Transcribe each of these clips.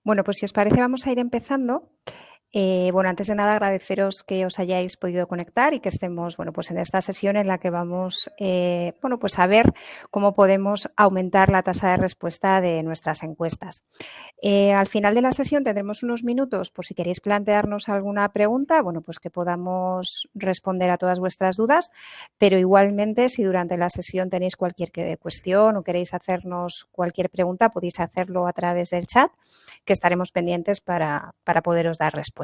Bueno, pues si os parece vamos a ir empezando. Bueno, antes de nada agradeceros que os hayáis podido conectar y que estemos, bueno, pues en esta sesión en la que vamos, bueno, pues a ver cómo podemos aumentar la tasa de respuesta de nuestras encuestas. Al final de la sesión tendremos unos minutos por si queréis plantearnos alguna pregunta, bueno, pues que podamos responder a todas vuestras dudas, pero igualmente si durante la sesión tenéis cualquier cuestión o queréis hacernos cualquier pregunta, podéis hacerlo a través del chat, que estaremos pendientes para poderos dar respuesta.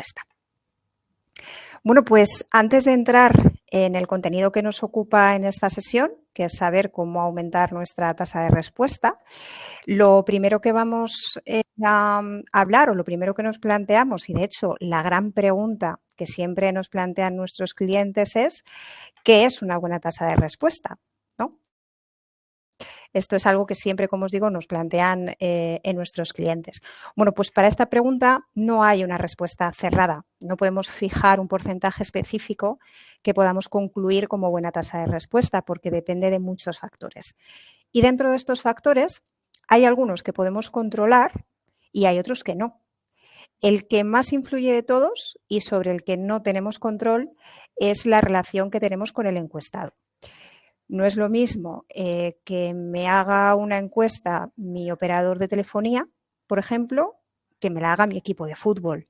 Bueno, pues antes de entrar en el contenido que nos ocupa en esta sesión, que es saber cómo aumentar nuestra tasa de respuesta, lo primero que vamos a hablar o lo primero que nos planteamos, y de hecho la gran pregunta que siempre nos plantean nuestros clientes es ¿qué es una buena tasa de respuesta? ¿No? Esto es algo que siempre, como os digo, nos plantean en nuestros clientes. Bueno, pues para esta pregunta no hay una respuesta cerrada. No podemos fijar un porcentaje específico que podamos concluir como buena tasa de respuesta porque depende de muchos factores. Y dentro de estos factores hay algunos que podemos controlar y hay otros que no. El que más influye de todos y sobre el que no tenemos control es la relación que tenemos con el encuestado. No es lo mismo que me haga una encuesta mi operador de telefonía, por ejemplo, que me la haga mi equipo de fútbol.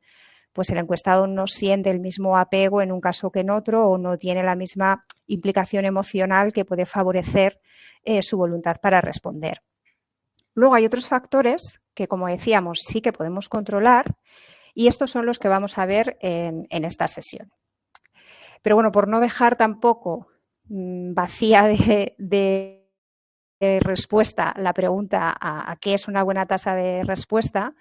Pues el encuestado no siente el mismo apego en un caso que en otro o no tiene la misma implicación emocional que puede favorecer su voluntad para responder. Luego hay otros factores que, como decíamos, sí que podemos controlar y estos son los que vamos a ver en esta sesión. Pero bueno, por no dejar tampoco vacía de respuesta la pregunta a qué es una buena tasa de respuesta,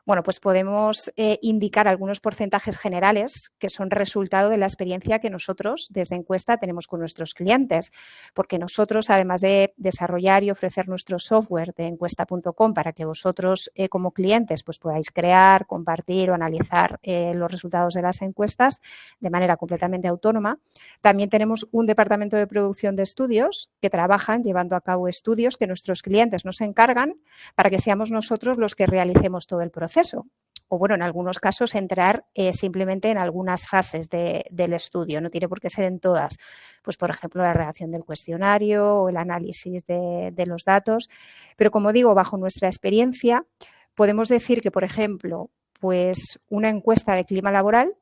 bueno, pues podemos indicar algunos porcentajes generales que son resultado de la experiencia que nosotros desde encuesta tenemos con nuestros clientes, porque nosotros, además de desarrollar y ofrecer nuestro software de encuesta.com para que vosotros como clientes pues podáis crear, compartir o analizar los resultados de las encuestas de manera completamente autónoma, también tenemos un departamento de producción de estudios que trabajan llevando a cabo estudios que nuestros clientes nos encargan para que seamos nosotros los que realicemos todo el proceso. O bueno, en algunos casos entrar simplemente en algunas fases del estudio, no tiene por qué ser en todas. Pues por ejemplo, la redacción del cuestionario o el análisis de los datos. Pero como digo, bajo nuestra experiencia, podemos decir que, por ejemplo, pues una encuesta de clima laboral,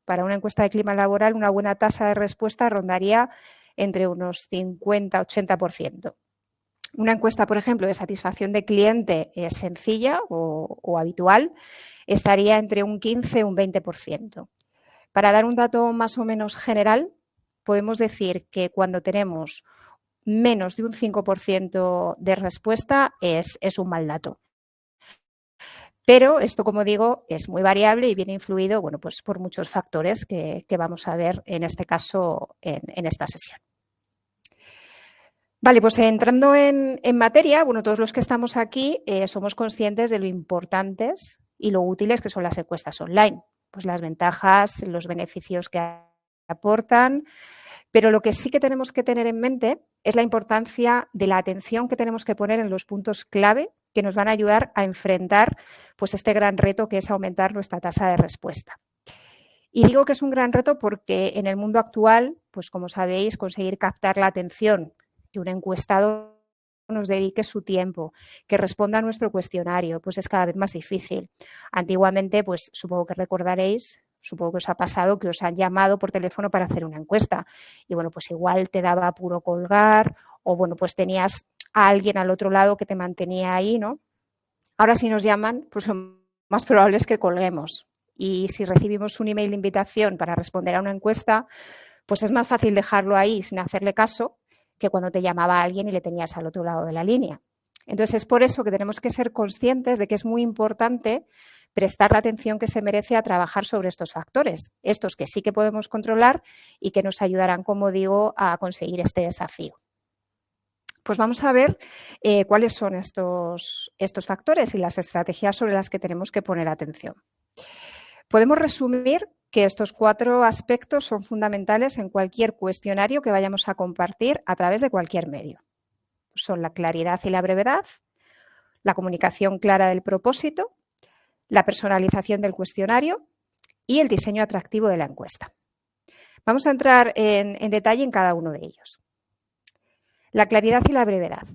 para una encuesta de clima laboral, una buena tasa de respuesta rondaría entre unos 50-80%. Una encuesta, por ejemplo, de satisfacción de cliente sencilla o habitual estaría entre un 15 y un 20%. Para dar un dato más o menos general, podemos decir que cuando tenemos menos de un 5% de respuesta es un mal dato. Pero esto, como digo, es muy variable y viene influido, bueno, pues por muchos factores que vamos a ver en este caso en esta sesión. Vale, pues entrando en materia, bueno, todos los que estamos aquí somos conscientes de lo importantes y lo útiles que son las encuestas online, pues las ventajas, los beneficios que aportan, pero lo que sí que tenemos que tener en mente es la importancia de la atención que tenemos que poner en los puntos clave que nos van a ayudar a enfrentar pues este gran reto que es aumentar nuestra tasa de respuesta. Y digo que es un gran reto porque en el mundo actual, pues como sabéis, conseguir captar la atención que un encuestado nos dedique su tiempo, que responda a nuestro cuestionario, pues es cada vez más difícil. Antiguamente, pues supongo que recordaréis, supongo que os ha pasado que os han llamado por teléfono para hacer una encuesta y bueno, pues igual te daba apuro colgar o bueno, pues tenías a alguien al otro lado que te mantenía ahí, ¿no? Ahora si nos llaman, pues lo más probable es que colguemos. Y si recibimos un email de invitación para responder a una encuesta, pues es más fácil dejarlo ahí sin hacerle caso que cuando te llamaba alguien y le tenías al otro lado de la línea. Entonces es por eso que tenemos que ser conscientes de que es muy importante prestar la atención que se merece a trabajar sobre estos factores, estos que sí que podemos controlar y que nos ayudarán, como digo, a conseguir este desafío. Pues vamos a ver cuáles son estos factores y las estrategias sobre las que tenemos que poner atención. Podemos resumir que estos 4 aspectos son fundamentales en cualquier cuestionario que vayamos a compartir a través de cualquier medio. Son la claridad y la brevedad, la comunicación clara del propósito, la personalización del cuestionario y el diseño atractivo de la encuesta. Vamos a entrar en detalle en cada uno de ellos. La claridad y la brevedad.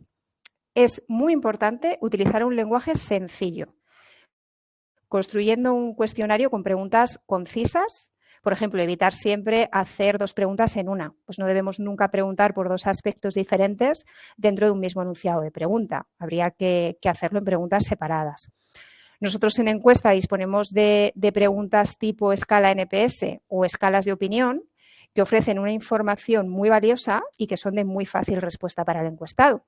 Es muy importante utilizar un lenguaje sencillo, construyendo un cuestionario con preguntas concisas. Por ejemplo, evitar siempre hacer 2 preguntas en una. Pues no debemos nunca preguntar por 2 aspectos diferentes dentro de un mismo enunciado de pregunta. Habría que hacerlo en preguntas separadas. Nosotros en encuesta disponemos de preguntas tipo escala NPS o escalas de opinión que ofrecen una información muy valiosa y que son de muy fácil respuesta para el encuestado.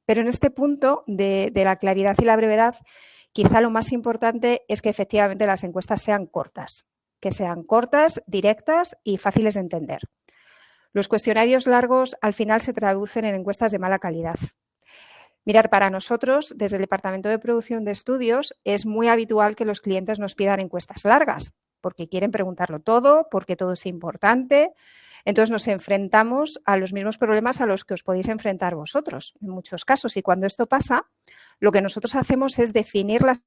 Pero en este punto de la claridad y la brevedad, quizá lo más importante es que efectivamente las encuestas sean cortas, directas y fáciles de entender. Los cuestionarios largos al final se traducen en encuestas de mala calidad. Mirar, para nosotros, desde el Departamento de Producción de Estudios, es muy habitual que los clientes nos pidan encuestas largas, porque quieren preguntarlo todo, porque todo es importante. Entonces nos enfrentamos a los mismos problemas a los que os podéis enfrentar vosotros, en muchos casos. Y cuando esto pasa, lo que nosotros hacemos es definir las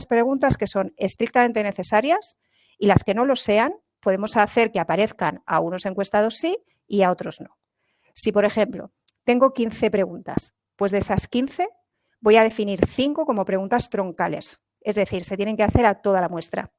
preguntas que son estrictamente necesarias y las que no lo sean, podemos hacer que aparezcan a unos encuestados sí y a otros no. Si, por ejemplo, tengo 15 preguntas, pues de esas 15 voy a definir 5 como preguntas troncales, es decir, se tienen que hacer a toda la muestra.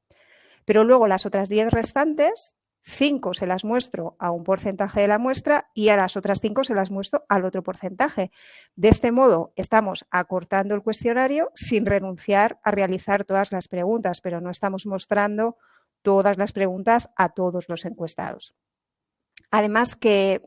Pero luego las otras 10 restantes, 5 se las muestro a un porcentaje de la muestra y a las otras 5 se las muestro al otro porcentaje. De este modo estamos acortando el cuestionario sin renunciar a realizar todas las preguntas, pero no estamos mostrando todas las preguntas a todos los encuestados. Además, que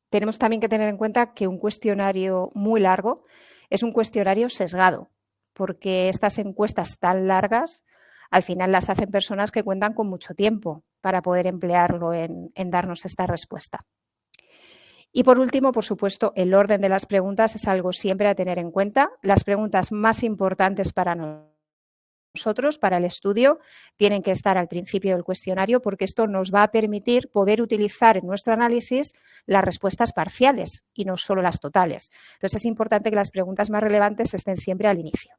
tenemos también que tener en cuenta que un cuestionario muy largo es un cuestionario sesgado, porque estas encuestas tan largas al final las hacen personas que cuentan con mucho tiempo para poder emplearlo en darnos esta respuesta. Y por último, por supuesto, el orden de las preguntas es algo siempre a tener en cuenta. Las preguntas más importantes para nosotros, para el estudio, tienen que estar al principio del cuestionario, porque esto nos va a permitir poder utilizar en nuestro análisis las respuestas parciales y no solo las totales. Entonces es importante que las preguntas más relevantes estén siempre al inicio.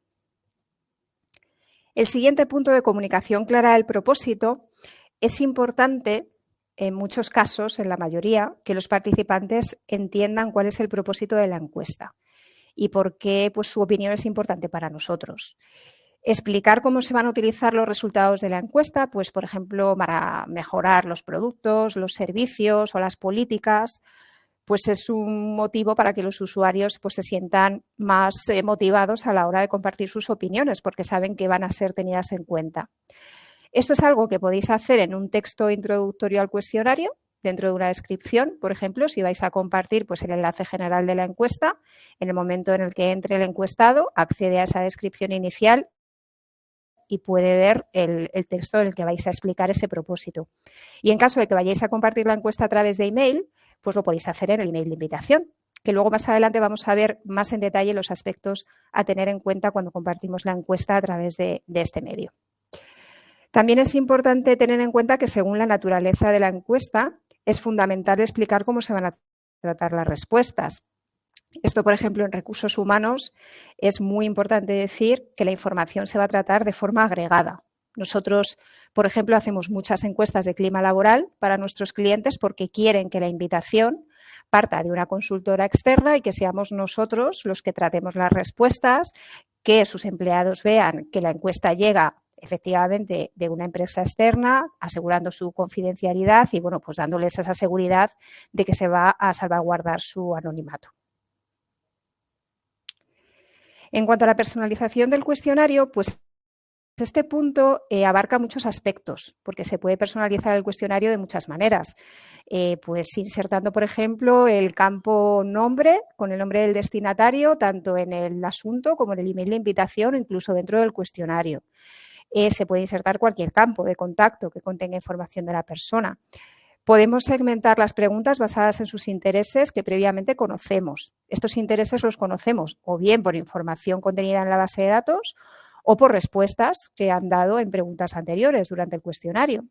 El siguiente punto de comunicación clara del propósito. Es importante, en muchos casos, en la mayoría, que los participantes entiendan cuál es el propósito de la encuesta y por qué pues, su opinión es importante para nosotros. Explicar cómo se van a utilizar los resultados de la encuesta, pues por ejemplo, para mejorar los productos, los servicios o las políticas, pues es un motivo para que los usuarios pues, se sientan más motivados a la hora de compartir sus opiniones, porque saben que van a ser tenidas en cuenta. Esto es algo que podéis hacer en un texto introductorio al cuestionario, dentro de una descripción, por ejemplo, si vais a compartir pues, el enlace general de la encuesta, en el momento en el que entre el encuestado, accede a esa descripción inicial y puede ver el texto en el que vais a explicar ese propósito. Y en caso de que vayáis a compartir la encuesta a través de email, pues lo podéis hacer en el email de invitación, que luego más adelante vamos a ver más en detalle los aspectos a tener en cuenta cuando compartimos la encuesta a través de este medio. También es importante tener en cuenta que según la naturaleza de la encuesta es fundamental explicar cómo se van a tratar las respuestas. Esto, por ejemplo, en recursos humanos es muy importante decir que la información se va a tratar de forma agregada. Nosotros, por ejemplo, hacemos muchas encuestas de clima laboral para nuestros clientes porque quieren que la invitación parta de una consultora externa y que seamos nosotros los que tratemos las respuestas, que sus empleados vean que la encuesta llega efectivamente de una empresa externa, asegurando su confidencialidad y, bueno, pues dándoles esa seguridad de que se va a salvaguardar su anonimato. En cuanto a la personalización del cuestionario, pues este punto abarca muchos aspectos, porque se puede personalizar el cuestionario de muchas maneras. Pues insertando, por ejemplo, el campo nombre con el nombre del destinatario, tanto en el asunto como en el email de invitación o incluso dentro del cuestionario. Se puede insertar cualquier campo de contacto que contenga información de la persona. Podemos segmentar las preguntas basadas en sus intereses que previamente conocemos. Estos intereses los conocemos o bien por información contenida en la base de datos o por respuestas que han dado en preguntas anteriores durante el cuestionario.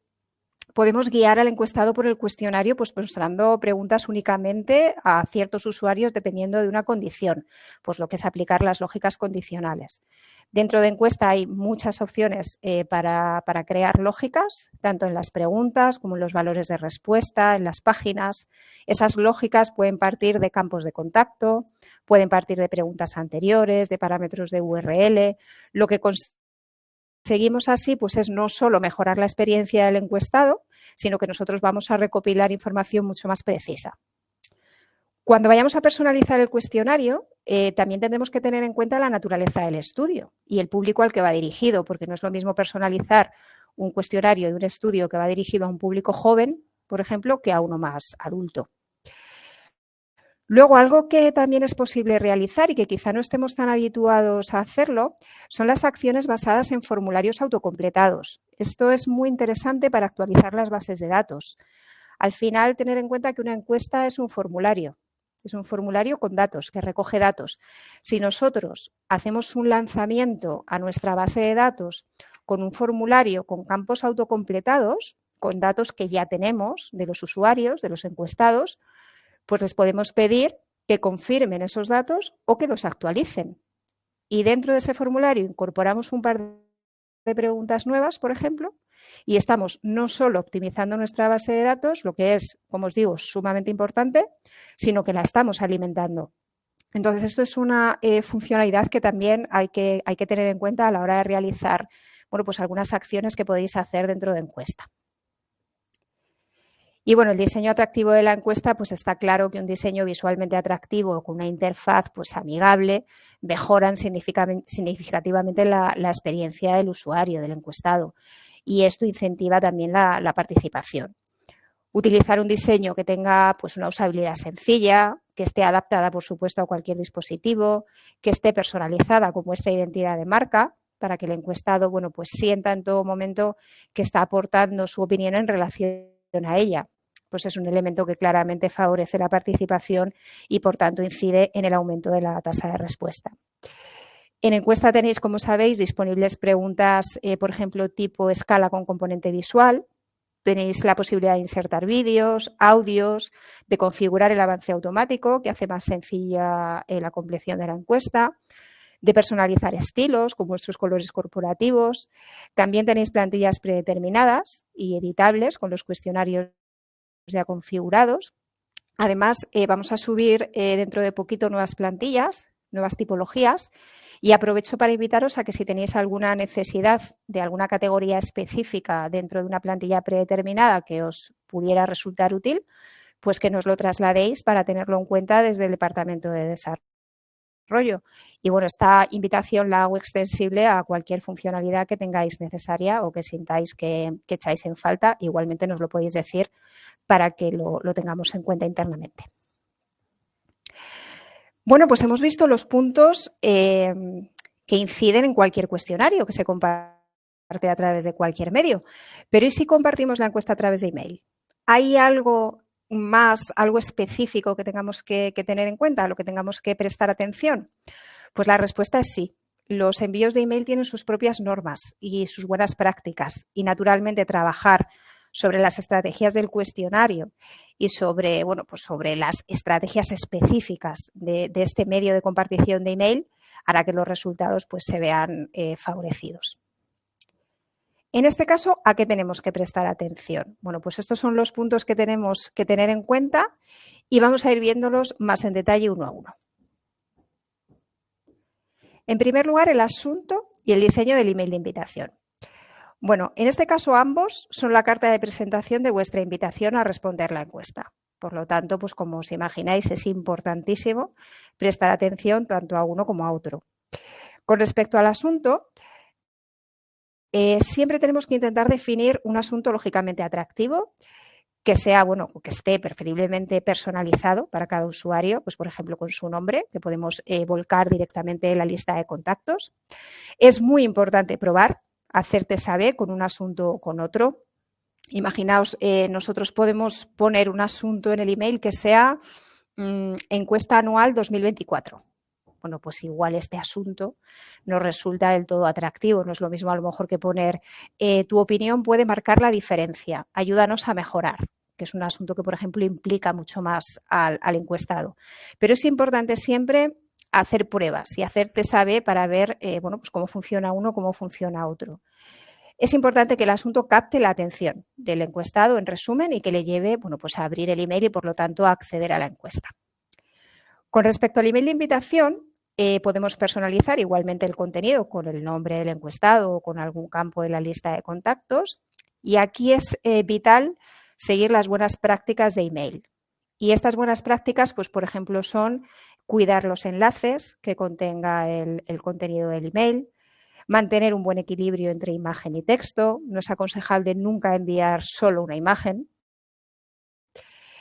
podemos guiar al encuestado por el cuestionario, pues mostrando preguntas únicamente a ciertos usuarios dependiendo de una condición, pues lo que es aplicar las lógicas condicionales. Dentro de encuesta hay muchas opciones para crear lógicas, tanto en las preguntas como en los valores de respuesta, en las páginas. Esas lógicas pueden partir de campos de contacto, pueden partir de preguntas anteriores, de parámetros de URL. Lo que conseguimos así pues, es no solo mejorar la experiencia del encuestado, sino que nosotros vamos a recopilar información mucho más precisa. Cuando vayamos a personalizar el cuestionario, también tendremos que tener en cuenta la naturaleza del estudio y el público al que va dirigido, porque no es lo mismo personalizar un cuestionario de un estudio que va dirigido a un público joven, por ejemplo, que a uno más adulto. Luego, algo que también es posible realizar y que quizá no estemos tan habituados a hacerlo, son las acciones basadas en formularios autocompletados. Esto es muy interesante para actualizar las bases de datos. Al final, tener en cuenta que una encuesta es un formulario con datos, que recoge datos. Si nosotros hacemos un lanzamiento a nuestra base de datos con un formulario con campos autocompletados, con datos que ya tenemos de los usuarios, de los encuestados, pues les podemos pedir que confirmen esos datos o que los actualicen. Y dentro de ese formulario incorporamos un par de preguntas nuevas, por ejemplo, y estamos no solo optimizando nuestra base de datos, lo que es, como os digo, sumamente importante, sino que la estamos alimentando. Entonces, esto es una funcionalidad que también hay que tener en cuenta a la hora de realizar pues algunas acciones que podéis hacer dentro de encuesta. Y bueno, el diseño atractivo de la encuesta, pues está claro que un diseño visualmente atractivo con una interfaz pues amigable mejoran significativamente la experiencia del usuario, del encuestado. Y esto incentiva también la participación. Utilizar un diseño que tenga pues una usabilidad sencilla, que esté adaptada, por supuesto, a cualquier dispositivo, que esté personalizada con vuestra identidad de marca, para que el encuestado pues sienta en todo momento que está aportando su opinión en relación a ella. Pues es un elemento que claramente favorece la participación y, por tanto, incide en el aumento de la tasa de respuesta. En encuesta tenéis, como sabéis, disponibles preguntas, por ejemplo, tipo escala con componente visual. Tenéis la posibilidad de insertar vídeos, audios, de configurar el avance automático, que hace más sencilla la compleción de la encuesta, de personalizar estilos con vuestros colores corporativos. También tenéis plantillas predeterminadas y editables con los cuestionarios ya configurados. Además, vamos a subir dentro de poquito nuevas plantillas, nuevas tipologías, y aprovecho para invitaros a que si tenéis alguna necesidad de alguna categoría específica dentro de una plantilla predeterminada que os pudiera resultar útil, pues que nos lo trasladéis para tenerlo en cuenta desde el Departamento de Desarrollo. Y bueno, esta invitación la hago extensible a cualquier funcionalidad que tengáis necesaria o que sintáis que echáis en falta. Igualmente nos lo podéis decir para que lo tengamos en cuenta internamente. Bueno, pues hemos visto los puntos que inciden en cualquier cuestionario que se comparte a través de cualquier medio. Pero ¿y si compartimos la encuesta a través de email? ¿Hay algo más, algo específico que tengamos que tener en cuenta, a lo que tengamos que prestar atención? Pues la respuesta es sí. Los envíos de email tienen sus propias normas y sus buenas prácticas, y naturalmente trabajar sobre las estrategias del cuestionario y sobre, pues sobre las estrategias específicas de este medio de compartición de email hará que los resultados pues, se vean favorecidos. En este caso, ¿a qué tenemos que prestar atención? Bueno, pues estos son los puntos que tenemos que tener en cuenta y vamos a ir viéndolos más en detalle uno a uno. En primer lugar, el asunto y el diseño del email de invitación. Bueno, en este caso ambos son la carta de presentación de vuestra invitación a responder la encuesta. Por lo tanto, pues como os imagináis, es importantísimo prestar atención tanto a uno como a otro. Con respecto al asunto, siempre tenemos que intentar definir un asunto lógicamente atractivo, que sea, que esté preferiblemente personalizado para cada usuario, pues por ejemplo con su nombre, que podemos volcar directamente en la lista de contactos. Es muy importante probar, hacerte saber con un asunto o con otro. Imaginaos, nosotros podemos poner un asunto en el email que sea encuesta anual 2024. bueno, pues igual este asunto no resulta del todo atractivo. No es lo mismo a lo mejor que poner tu opinión puede marcar la diferencia, ayúdanos a mejorar, que es un asunto que, por ejemplo, implica mucho más al encuestado. Pero es importante siempre hacer pruebas y hacerte saber para ver bueno, pues cómo funciona uno, cómo funciona otro. Es importante que el asunto capte la atención del encuestado, en resumen, y que le lleve, bueno, pues a abrir el email y, por lo tanto, a acceder a la encuesta. Con respecto al email de invitación, podemos personalizar igualmente el contenido con el nombre del encuestado o con algún campo en la lista de contactos. Y aquí es vital seguir las buenas prácticas de email. Y estas buenas prácticas, pues, por ejemplo, son cuidar los enlaces que contenga el contenido del email, mantener un buen equilibrio entre imagen y texto. No es aconsejable nunca enviar solo una imagen.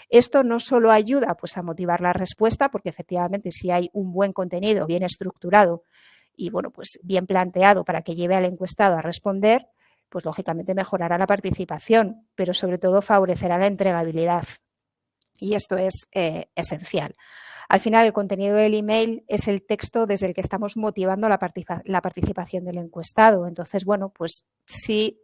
Esto no solo ayuda pues, a motivar la respuesta, porque efectivamente si hay un buen contenido bien estructurado y bueno, pues bien planteado para que lleve al encuestado a responder, pues lógicamente mejorará la participación, pero sobre todo favorecerá la entregabilidad. Y esto es esencial. Al final, el contenido del email es el texto desde el que estamos motivando la participación del encuestado. Entonces, bueno, pues si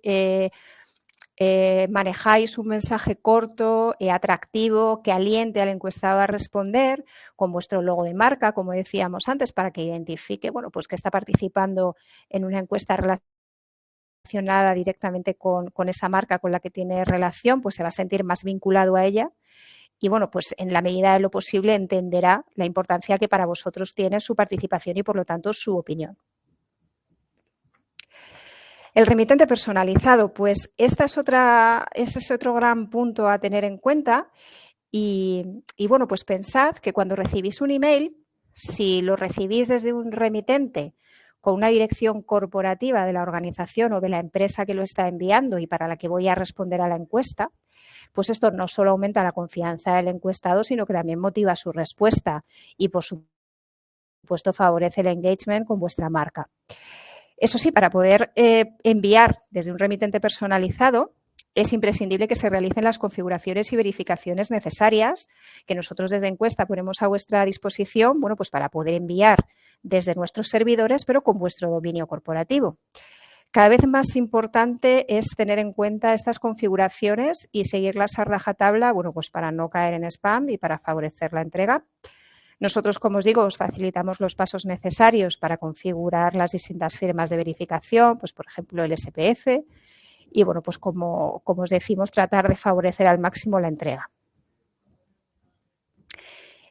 manejáis un mensaje corto, atractivo, que aliente al encuestado a responder, con vuestro logo de marca, como decíamos antes, para que identifique, bueno, pues que está participando en una encuesta relacionada directamente con esa marca con la que tiene relación, pues se va a sentir más vinculado a ella. Y bueno, pues en la medida de lo posible entenderá la importancia que para vosotros tiene su participación y, por lo tanto, su opinión. El remitente personalizado, pues ese es otro gran punto a tener en cuenta. Y bueno, pues pensad que cuando recibís un email, si lo recibís desde un remitente con una dirección corporativa de la organización o de la empresa que lo está enviando y para la que voy a responder a la encuesta, pues esto no solo aumenta la confianza del encuestado, sino que también motiva su respuesta y, por supuesto, favorece el engagement con vuestra marca. Eso sí, para poder enviar desde un remitente personalizado, es imprescindible que se realicen las configuraciones y verificaciones necesarias que nosotros desde Encuesta ponemos a vuestra disposición, bueno, pues para poder enviar desde nuestros servidores, pero con vuestro dominio corporativo. Cada vez más importante es tener en cuenta estas configuraciones y seguirlas a rajatabla, bueno, pues para no caer en spam y para favorecer la entrega. Nosotros, como os digo, os facilitamos los pasos necesarios para configurar las distintas firmas de verificación, pues por ejemplo el SPF, y bueno, pues como os decimos, tratar de favorecer al máximo la entrega.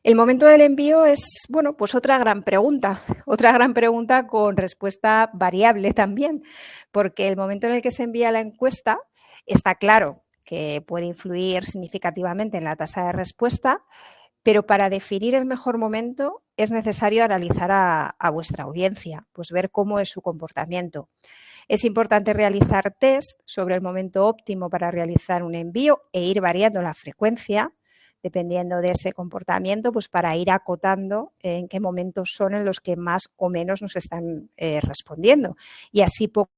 El momento del envío es, bueno, pues otra gran pregunta con respuesta variable también, porque el momento en el que se envía la encuesta está claro que puede influir significativamente en la tasa de respuesta, pero para definir el mejor momento es necesario analizar a vuestra audiencia, pues ver cómo es su comportamiento. Es importante realizar test sobre el momento óptimo para realizar un envío e ir variando la frecuencia dependiendo de ese comportamiento, pues para ir acotando en qué momentos son en los que más o menos nos están respondiendo. Y así poco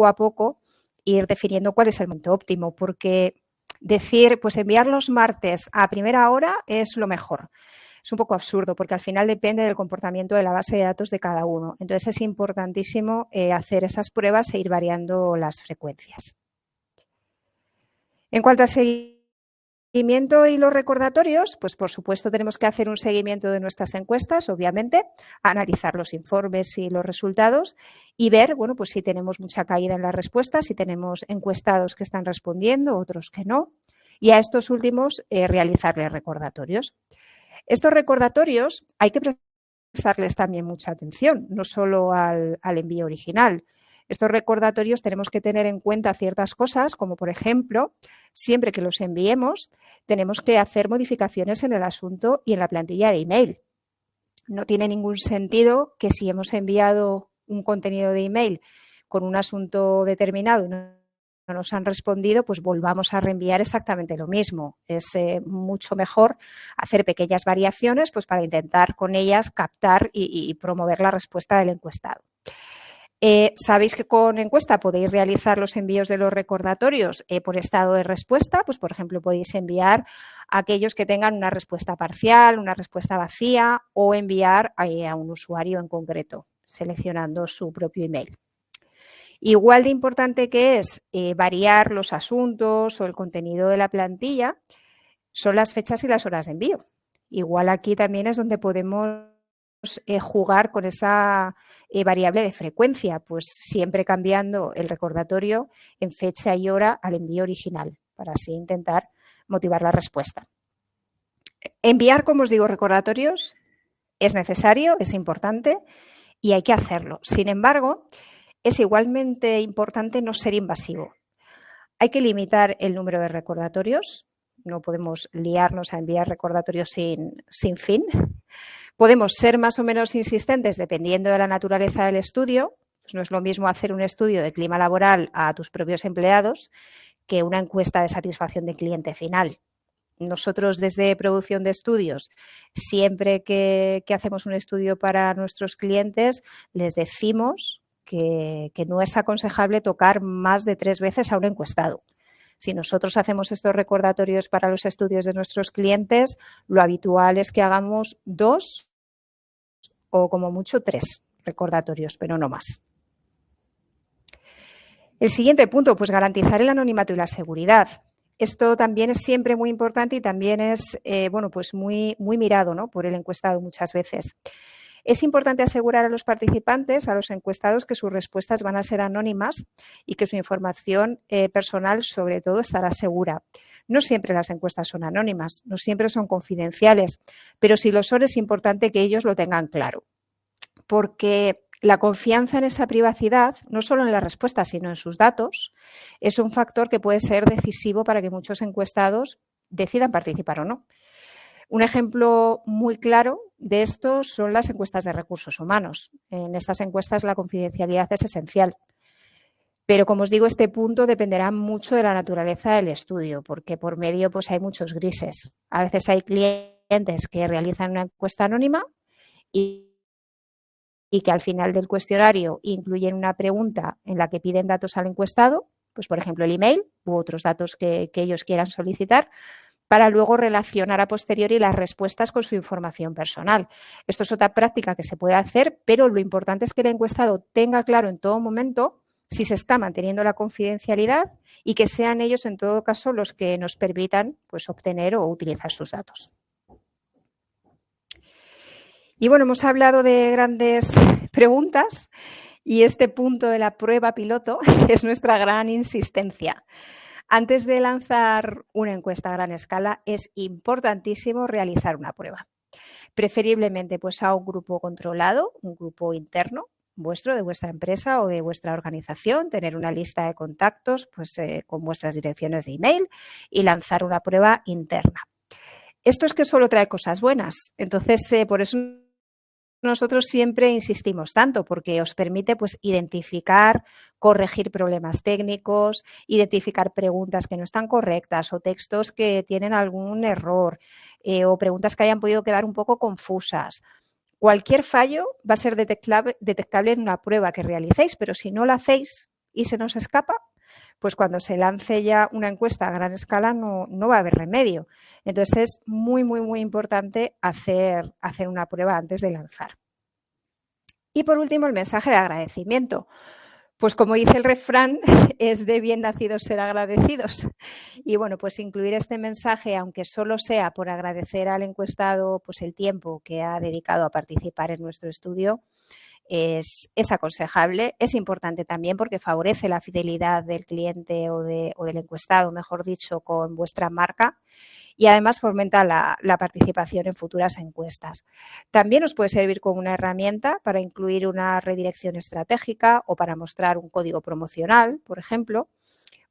a poco ir definiendo cuál es el momento óptimo, porque decir, pues enviar los martes a primera hora es lo mejor. Es un poco absurdo porque al final depende del comportamiento de la base de datos de cada uno. Entonces es importantísimo hacer esas pruebas e ir variando las frecuencias. En cuanto a seguimiento y los recordatorios, pues por supuesto tenemos que hacer un seguimiento de nuestras encuestas, obviamente, analizar los informes y los resultados y ver, bueno, pues si tenemos mucha caída en las respuestas, si tenemos encuestados que están respondiendo, otros que no, y a estos últimos realizarles recordatorios. Estos recordatorios hay que prestarles también mucha atención, no solo al envío original. Estos recordatorios tenemos que tener en cuenta ciertas cosas, como por ejemplo, siempre que los enviemos, tenemos que hacer modificaciones en el asunto y en la plantilla de email. No tiene ningún sentido que si hemos enviado un contenido de email con un asunto determinado y no nos han respondido, pues volvamos a reenviar exactamente lo mismo. Es mucho mejor hacer pequeñas variaciones pues para intentar con ellas captar y promover la respuesta del encuestado. Sabéis que con encuesta podéis realizar los envíos de los recordatorios por estado de respuesta. Pues, por ejemplo, podéis enviar a aquellos que tengan una respuesta parcial, una respuesta vacía, o enviar a un usuario en concreto, seleccionando su propio email. Igual de importante que es variar los asuntos o el contenido de la plantilla, son las fechas y las horas de envío. Igual aquí también es donde podemos jugar con esa variable de frecuencia, pues siempre cambiando el recordatorio en fecha y hora al envío original, para así intentar motivar la respuesta. Enviar, como os digo, recordatorios es necesario, es importante y hay que hacerlo. Sin embargo, es igualmente importante no ser invasivo. Hay que limitar el número de recordatorios. No podemos liarnos a enviar recordatorios sin fin. Podemos ser más o menos insistentes dependiendo de la naturaleza del estudio. Pues no es lo mismo hacer un estudio de clima laboral a tus propios empleados que una encuesta de satisfacción de cliente final. Nosotros desde producción de estudios, siempre que hacemos un estudio para nuestros clientes, les decimos que no es aconsejable tocar más de 3 veces a un encuestado. Si nosotros hacemos estos recordatorios para los estudios de nuestros clientes, lo habitual es que hagamos 2 o como mucho 3 recordatorios, pero no más. El siguiente punto, pues garantizar el anonimato y la seguridad. Esto también es siempre muy importante y también es pues muy mirado, ¿no?, por el encuestado muchas veces. Es importante asegurar a los participantes, a los encuestados, que sus respuestas van a ser anónimas y que su información personal, sobre todo, estará segura. No siempre las encuestas son anónimas, no siempre son confidenciales, pero si lo son es importante que ellos lo tengan claro, porque la confianza en esa privacidad, no solo en las respuestas, sino en sus datos, es un factor que puede ser decisivo para que muchos encuestados decidan participar o no. Un ejemplo muy claro de esto son las encuestas de recursos humanos. En estas encuestas la confidencialidad es esencial. Pero, como os digo, este punto dependerá mucho de la naturaleza del estudio, porque por medio pues, hay muchos grises. A veces hay clientes que realizan una encuesta anónima y que al final del cuestionario incluyen una pregunta en la que piden datos al encuestado, pues por ejemplo el email u otros datos que ellos quieran solicitar, para luego relacionar a posteriori las respuestas con su información personal. Esto es otra práctica que se puede hacer, pero lo importante es que el encuestado tenga claro en todo momento si se está manteniendo la confidencialidad y que sean ellos, en todo caso, los que nos permitan pues, obtener o utilizar sus datos. Y bueno, hemos hablado de grandes preguntas y este punto de la prueba piloto es nuestra gran insistencia. Antes de lanzar una encuesta a gran escala, es importantísimo realizar una prueba. Preferiblemente pues, a un grupo controlado, un grupo interno vuestro, de vuestra empresa o de vuestra organización, tener una lista de contactos pues, con vuestras direcciones de email y lanzar una prueba interna. Esto es que solo trae cosas buenas. Entonces, por eso nosotros siempre insistimos tanto, porque os permite pues, identificar, corregir problemas técnicos, identificar preguntas que no están correctas o textos que tienen algún error o preguntas que hayan podido quedar un poco confusas. Cualquier fallo va a ser detectable en una prueba que realicéis, pero si no la hacéis y se nos escapa, pues cuando se lance ya una encuesta a gran escala no va a haber remedio. Entonces es muy importante hacer una prueba antes de lanzar. Y por último, el mensaje de agradecimiento. Pues como dice el refrán, es de bien nacidos ser agradecidos. Y bueno, pues incluir este mensaje, aunque solo sea por agradecer al encuestado pues el tiempo que ha dedicado a participar en nuestro estudio, es aconsejable. Es importante también porque favorece la fidelidad del cliente o del encuestado, mejor dicho, con vuestra marca, y además fomenta la participación en futuras encuestas. También os puede servir como una herramienta para incluir una redirección estratégica o para mostrar un código promocional, por ejemplo,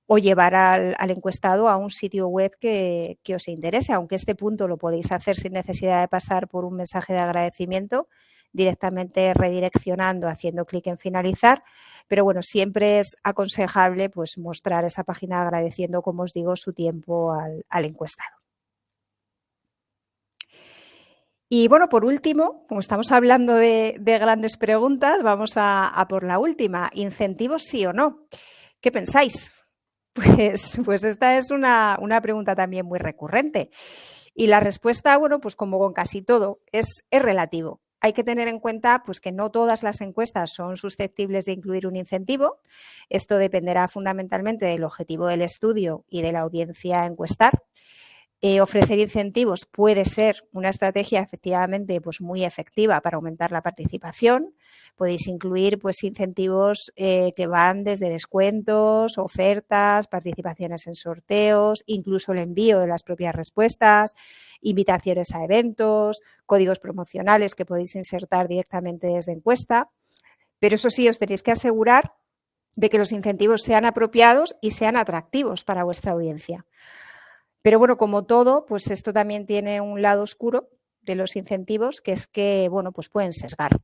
o llevar al encuestado a un sitio web que os interese, aunque este punto lo podéis hacer sin necesidad de pasar por un mensaje de agradecimiento, directamente redireccionando, haciendo clic en finalizar, pero bueno, siempre es aconsejable pues, mostrar esa página agradeciendo, como os digo, su tiempo al encuestado. Y bueno, por último, como estamos hablando de grandes preguntas, vamos a por la última. ¿Incentivos sí o no? ¿Qué pensáis? Pues esta es una pregunta también muy recurrente. Y la respuesta, bueno, pues como con casi todo, es relativo. Hay que tener en cuenta pues, que no todas las encuestas son susceptibles de incluir un incentivo. Esto dependerá fundamentalmente del objetivo del estudio y de la audiencia a encuestar. Ofrecer incentivos puede ser una estrategia efectivamente pues, muy efectiva para aumentar la participación. Podéis incluir pues, incentivos que van desde descuentos, ofertas, participaciones en sorteos, incluso el envío de las propias respuestas, invitaciones a eventos, códigos promocionales que podéis insertar directamente desde encuesta. Pero eso sí, os tenéis que asegurar de que los incentivos sean apropiados y sean atractivos para vuestra audiencia. Pero bueno, como todo, pues esto también tiene un lado oscuro de los incentivos, que es que, bueno, pues pueden sesgar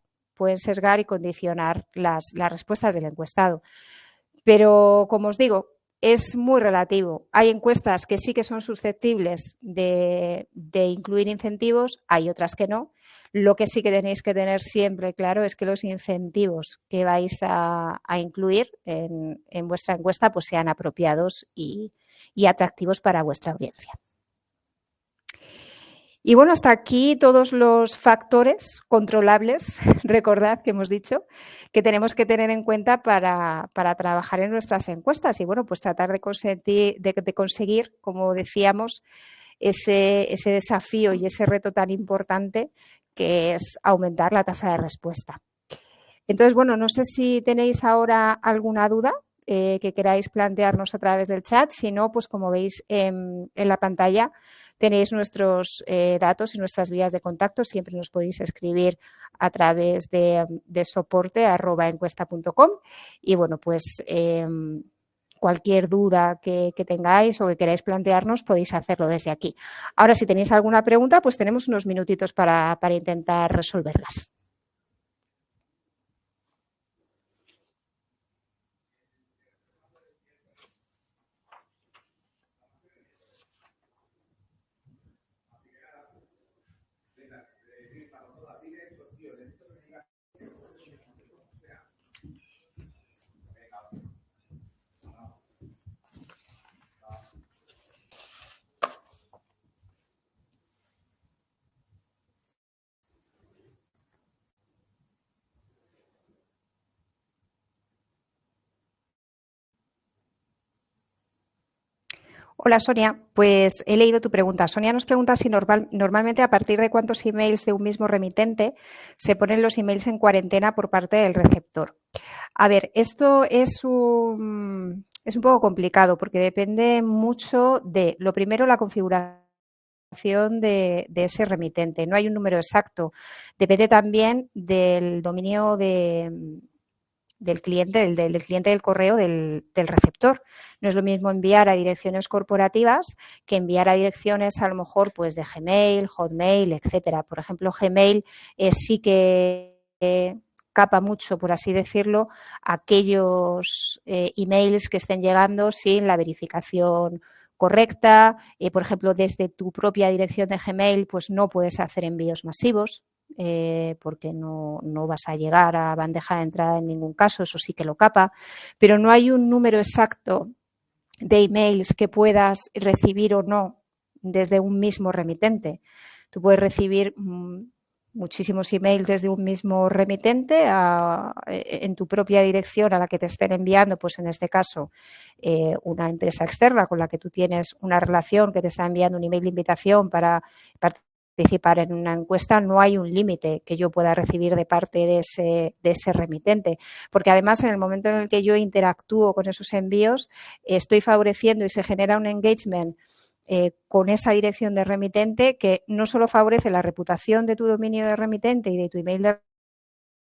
y condicionar las respuestas del encuestado. Pero, como os digo, es muy relativo. Hay encuestas que sí que son susceptibles de incluir incentivos, hay otras que no. Lo que sí que tenéis que tener siempre claro es que los incentivos que vais a incluir en vuestra encuesta pues sean apropiados y atractivos para vuestra audiencia. Y bueno, hasta aquí todos los factores controlables, recordad que hemos dicho, que tenemos que tener en cuenta para trabajar en nuestras encuestas y bueno, pues tratar de conseguir, como decíamos, ese desafío y ese reto tan importante que es aumentar la tasa de respuesta. Entonces, bueno, no sé si tenéis ahora alguna duda que queráis plantearnos a través del chat. Si no, pues como veis en la pantalla tenéis nuestros datos y nuestras vías de contacto. Siempre nos podéis escribir a través de soporte@encuesta.com y bueno, pues cualquier duda que tengáis o que queráis plantearnos podéis hacerlo desde aquí. Ahora, si tenéis alguna pregunta, pues tenemos unos minutitos para intentar resolverlas. Hola Sonia, pues he leído tu pregunta. Sonia nos pregunta si normalmente a partir de cuántos emails de un mismo remitente se ponen los emails en cuarentena por parte del receptor. A ver, esto es un poco complicado porque depende mucho de, lo primero, la configuración de ese remitente. No hay un número exacto. Depende también del dominio del cliente, del cliente del correo del receptor. No es lo mismo enviar a direcciones corporativas que enviar a direcciones a lo mejor pues de Gmail, Hotmail, etcétera. Por ejemplo, Gmail sí que capa mucho, por así decirlo, aquellos emails que estén llegando sin la verificación correcta. Por ejemplo, desde tu propia dirección de Gmail pues no puedes hacer envíos masivos. Porque no vas a llegar a bandeja de entrada en ningún caso, eso sí que lo capa, pero no hay un número exacto de emails que puedas recibir o no desde un mismo remitente. Tú puedes recibir muchísimos emails desde un mismo remitente en tu propia dirección a la que te estén enviando, pues en este caso una empresa externa con la que tú tienes una relación que te está enviando un email de invitación para participar en una encuesta. No hay un límite que yo pueda recibir de parte de ese remitente, porque además en el momento en el que yo interactúo con esos envíos estoy favoreciendo y se genera un engagement con esa dirección de remitente que no solo favorece la reputación de tu dominio de remitente y de tu email de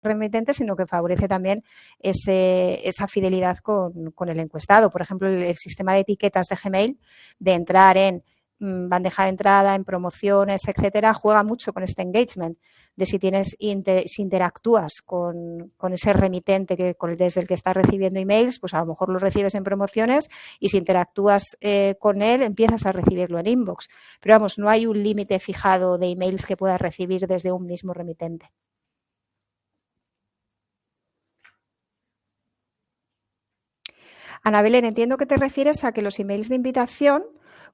remitente, sino que favorece también esa fidelidad con el encuestado. Por ejemplo, el sistema de etiquetas de Gmail, de entrar en bandeja de entrada, en promociones, etcétera, juega mucho con este engagement de si interactúas con ese remitente desde el que estás recibiendo emails, pues a lo mejor lo recibes en promociones y si interactúas con él empiezas a recibirlo en inbox. Pero vamos, no hay un límite fijado de emails que puedas recibir desde un mismo remitente. Ana Belén, entiendo que te refieres a que los emails de invitación,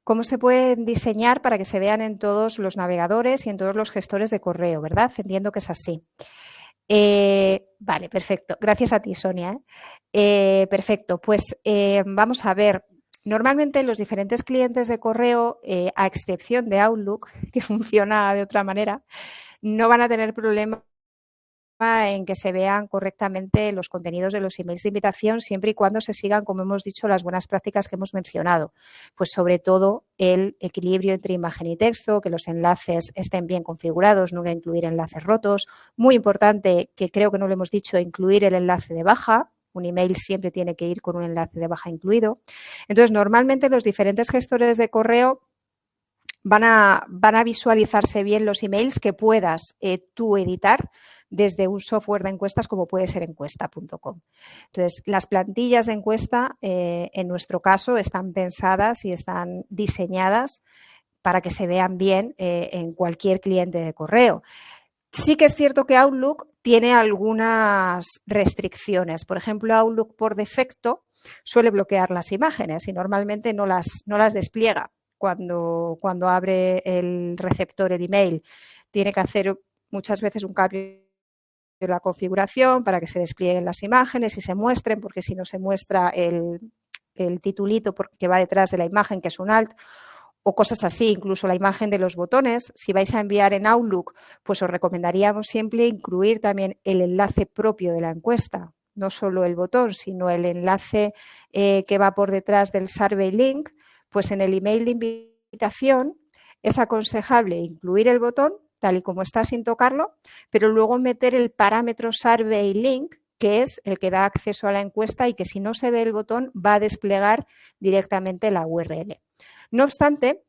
¿cómo se pueden diseñar para que se vean en todos los navegadores y en todos los gestores de correo, verdad? Entiendo que es así. Vale, perfecto. Gracias a ti, Sonia. Perfecto. Pues vamos a ver. Normalmente los diferentes clientes de correo, a excepción de Outlook, que funciona de otra manera, no van a tener problema en que se vean correctamente los contenidos de los emails de invitación siempre y cuando se sigan, como hemos dicho, las buenas prácticas que hemos mencionado. Pues sobre todo el equilibrio entre imagen y texto, que los enlaces estén bien configurados, nunca incluir enlaces rotos. Muy importante, que creo que no lo hemos dicho, incluir el enlace de baja. Un email siempre tiene que ir con un enlace de baja incluido. Entonces, normalmente los diferentes gestores de correo van a visualizarse bien los emails que puedas tú editar desde un software de encuestas como puede ser encuesta.com. Entonces, las plantillas de encuesta, en nuestro caso, están pensadas y están diseñadas para que se vean bien en cualquier cliente de correo. Sí que es cierto que Outlook tiene algunas restricciones. Por ejemplo, Outlook por defecto suele bloquear las imágenes y normalmente no las despliega cuando abre el receptor el email. Tiene que hacer muchas veces un cambio de la configuración para que se desplieguen las imágenes y se muestren, porque si no se muestra el titulito que va detrás de la imagen, que es un alt, o cosas así, incluso la imagen de los botones. Si vais a enviar en Outlook, pues os recomendaríamos siempre incluir también el enlace propio de la encuesta, no solo el botón, sino el enlace que va por detrás del survey link. Pues en el email de invitación es aconsejable incluir el botón tal y como está sin tocarlo, pero luego meter el parámetro survey link, que es el que da acceso a la encuesta y que si no se ve el botón va a desplegar directamente la URL. No obstante,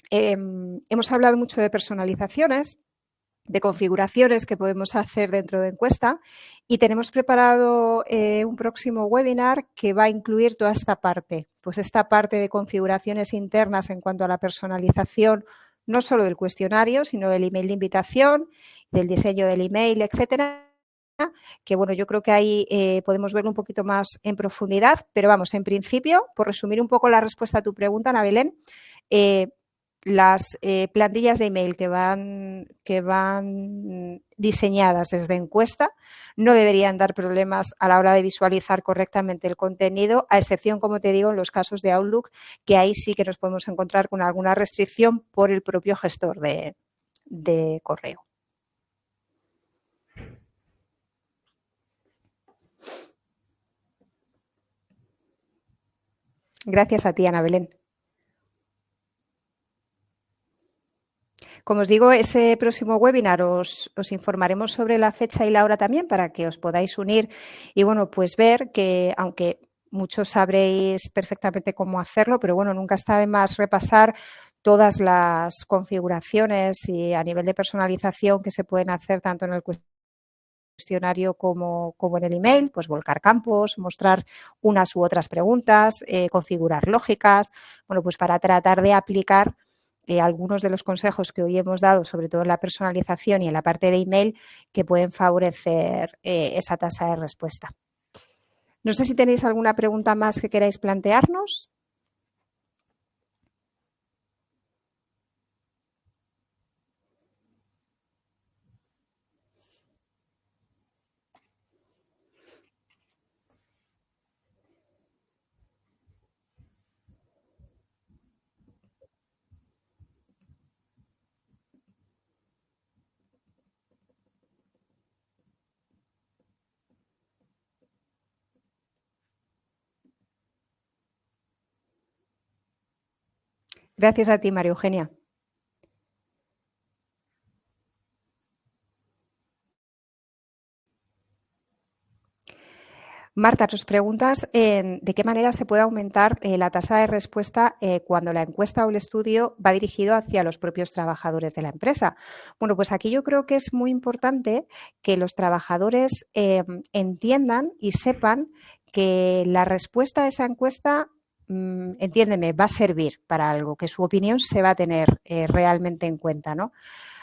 hemos hablado mucho de personalizaciones, de configuraciones que podemos hacer dentro de encuesta y tenemos preparado un próximo webinar que va a incluir toda esta parte, pues esta parte de configuraciones internas en cuanto a la personalización, no solo del cuestionario, sino del email de invitación, del diseño del email, etcétera, que bueno, yo creo que ahí podemos verlo un poquito más en profundidad, pero vamos, en principio, por resumir un poco la respuesta a tu pregunta, Ana Belén, las plantillas de email que van diseñadas desde encuesta no deberían dar problemas a la hora de visualizar correctamente el contenido, a excepción, como te digo, en los casos de Outlook, que ahí sí que nos podemos encontrar con alguna restricción por el propio gestor de correo. Gracias a ti, Ana Belén. Como os digo, ese próximo webinar os informaremos sobre la fecha y la hora también para que os podáis unir y, bueno, pues ver que, aunque muchos sabréis perfectamente cómo hacerlo, pero bueno, nunca está de más repasar todas las configuraciones y a nivel de personalización que se pueden hacer tanto en el cuestionario como en el email, pues volcar campos, mostrar unas u otras preguntas, configurar lógicas, bueno, pues para tratar de aplicar algunos de los consejos que hoy hemos dado, sobre todo en la personalización y en la parte de email, que pueden favorecer esa tasa de respuesta. No sé si tenéis alguna pregunta más que queráis plantearnos. Gracias a ti, María Eugenia. Marta, nos preguntas de qué manera se puede aumentar la tasa de respuesta cuando la encuesta o el estudio va dirigido hacia los propios trabajadores de la empresa. Bueno, pues aquí yo creo que es muy importante que los trabajadores entiendan y sepan que la respuesta a esa encuesta, entiéndeme, va a servir para algo, que su opinión se va a tener realmente en cuenta, ¿no?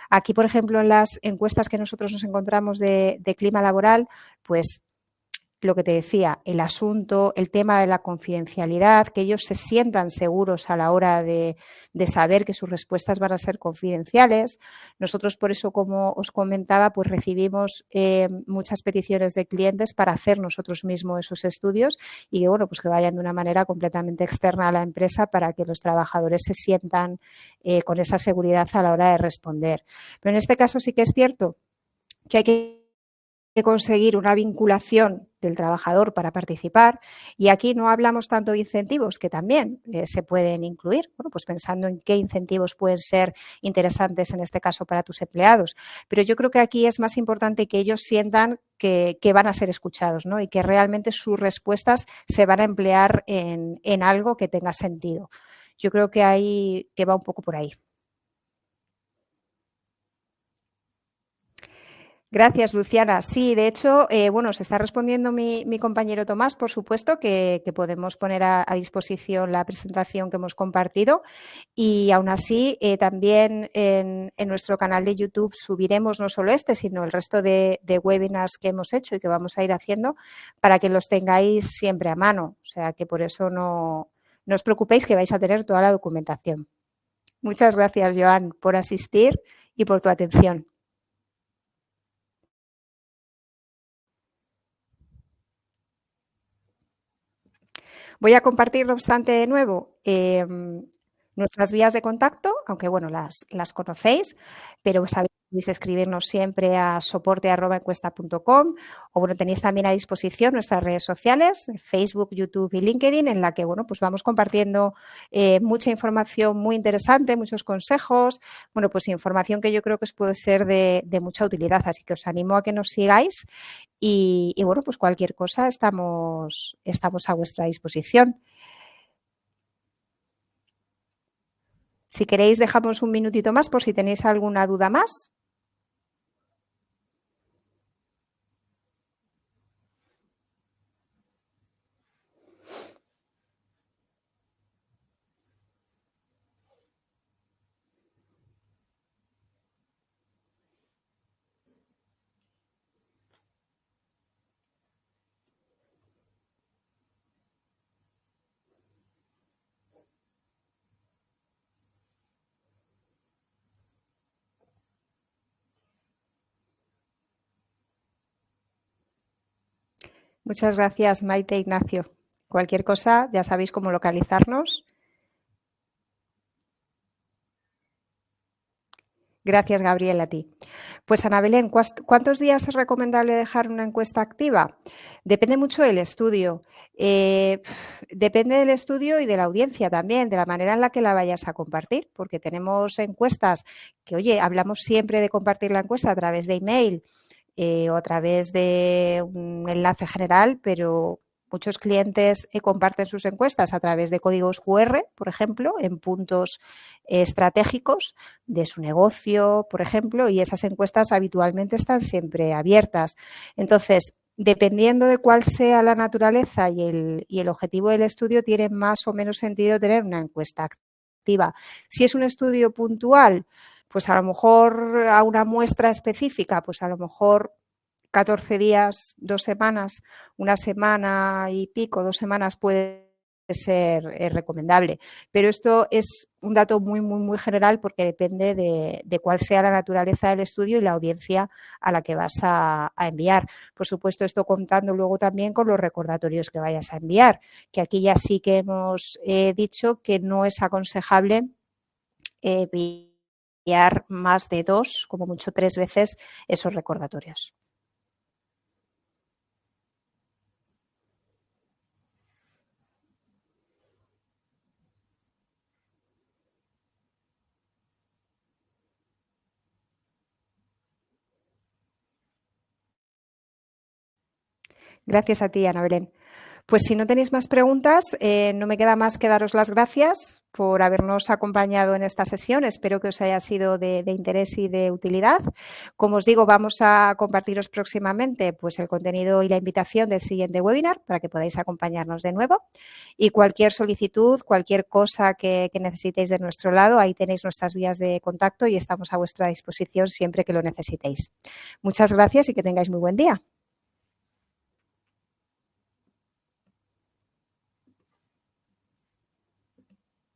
Aquí, por ejemplo, en las encuestas que nosotros nos encontramos de clima laboral, pues lo que te decía, el asunto, el tema de la confidencialidad, que ellos se sientan seguros a la hora de saber que sus respuestas van a ser confidenciales. Nosotros, por eso, como os comentaba, pues recibimos muchas peticiones de clientes para hacer nosotros mismos esos estudios y que, bueno, pues que vayan de una manera completamente externa a la empresa para que los trabajadores se sientan con esa seguridad a la hora de responder. Pero en este caso sí que es cierto que hay que conseguir una vinculación del trabajador para participar y aquí no hablamos tanto de incentivos, que también se pueden incluir, bueno, pues pensando en qué incentivos pueden ser interesantes en este caso para tus empleados, pero yo creo que aquí es más importante que ellos sientan que van a ser escuchados, ¿no? Y que realmente sus respuestas se van a emplear en algo que tenga sentido. Yo creo que ahí que va un poco por ahí. Gracias, Luciana. Sí, de hecho, bueno, se está respondiendo mi compañero Tomás, por supuesto, que podemos poner a disposición la presentación que hemos compartido y aún así también en nuestro canal de YouTube subiremos no solo este, sino el resto de webinars que hemos hecho y que vamos a ir haciendo para que los tengáis siempre a mano. O sea, que por eso no os preocupéis que vais a tener toda la documentación. Muchas gracias, Joan, por asistir y por tu atención. Voy a compartir, no obstante, de nuevo nuestras vías de contacto, aunque bueno, las conocéis, pero sabéis que podéis escribirnos siempre a soporte@encuesta.com o bueno, tenéis también a disposición nuestras redes sociales, Facebook, YouTube y LinkedIn, en la que bueno, pues vamos compartiendo mucha información muy interesante, muchos consejos, bueno, pues información que yo creo que os puede ser de mucha utilidad, así que os animo a que nos sigáis y bueno, pues cualquier cosa estamos a vuestra disposición. Si queréis, dejamos un minutito más por si tenéis alguna duda más. Muchas gracias, Maite e Ignacio. Cualquier cosa, ya sabéis cómo localizarnos. Gracias, Gabriel, a ti. Pues, Ana Belén, ¿cuántos días es recomendable dejar una encuesta activa? Depende mucho del estudio. Depende del estudio y de la audiencia también, de la manera en la que la vayas a compartir, porque tenemos encuestas que, oye, hablamos siempre de compartir la encuesta a través de email o a través de un enlace general, pero muchos clientes comparten sus encuestas a través de códigos QR, por ejemplo, en puntos estratégicos de su negocio, por ejemplo, y esas encuestas habitualmente están siempre abiertas. Entonces, dependiendo de cuál sea la naturaleza y el objetivo del estudio, tiene más o menos sentido tener una encuesta activa. Si es un estudio puntual, pues a lo mejor a una muestra específica, pues a lo mejor 14 días, 2 semanas, una semana y pico, 2 semanas puede ser recomendable. Pero esto es un dato muy general porque depende de cuál sea la naturaleza del estudio y la audiencia a la que vas a enviar. Por supuesto, esto contando luego también con los recordatorios que vayas a enviar, que aquí ya sí que hemos dicho que no es aconsejable enviar más de 2, como mucho 3 veces esos recordatorios. Gracias a ti, Ana Belén. Pues si no tenéis más preguntas, no me queda más que daros las gracias por habernos acompañado en esta sesión. Espero que os haya sido de interés y de utilidad. Como os digo, vamos a compartiros próximamente pues, el contenido y la invitación del siguiente webinar para que podáis acompañarnos de nuevo. Y cualquier solicitud, cualquier cosa que necesitéis de nuestro lado, ahí tenéis nuestras vías de contacto y estamos a vuestra disposición siempre que lo necesitéis. Muchas gracias y que tengáis muy buen día.